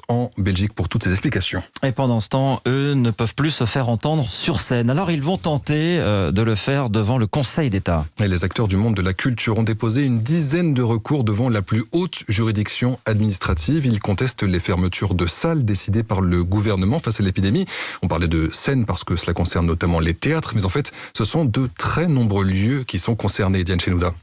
en Belgique pour toutes ces explications. Et pendant ce temps, eux ne peuvent plus se faire entendre sur scène. Alors ils vont tenter de le faire devant le Conseil d'État. Et les acteurs du monde de la culture ont déposé une dizaine de recours devant la plus haute juridiction administrative. Ils contestent les fermetures de salles décidées par le gouvernement face à l'épidémie. On parlait de scènes parce que cela concerne notamment les théâtres, mais en fait, ce sont de très nombreux lieux qui sont concernés, Diane Chenouda.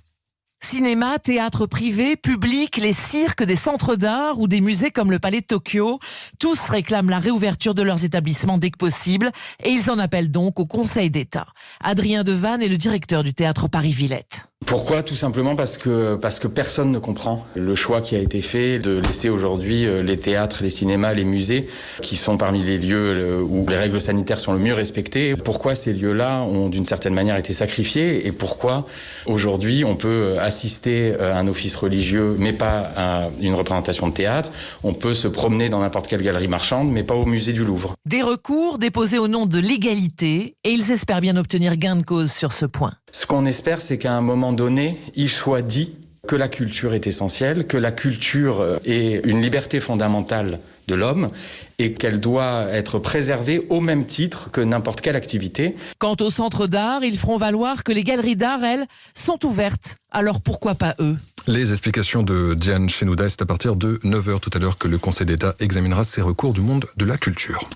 Cinéma, théâtre privé, public, les cirques, des centres d'art ou des musées comme le Palais de Tokyo, tous réclament la réouverture de leurs établissements dès que possible et ils en appellent donc au Conseil d'État. Adrien Devanne est le directeur du théâtre Paris-Villette. Pourquoi ? Tout simplement parce que personne ne comprend le choix qui a été fait de laisser aujourd'hui les théâtres, les cinémas, les musées, qui sont parmi les lieux où les règles sanitaires sont le mieux respectées. Pourquoi ces lieux-là ont d'une certaine manière été sacrifiés et pourquoi aujourd'hui on peut assister à un office religieux mais pas à une représentation de théâtre. On peut se promener dans n'importe quelle galerie marchande mais pas au musée du Louvre. Des recours déposés au nom de l'égalité et ils espèrent bien obtenir gain de cause sur ce point. Ce qu'on espère, c'est qu'à un moment donné, il soit dit que la culture est essentielle, que la culture est une liberté fondamentale de l'homme et qu'elle doit être préservée au même titre que n'importe quelle activité. Quant aux centres d'art, ils feront valoir que les galeries d'art, elles, sont ouvertes. Alors pourquoi pas eux ? Les explications de Diane Chenouda, c'est à partir de 9h tout à l'heure que le Conseil d'État examinera ces recours du monde de la culture.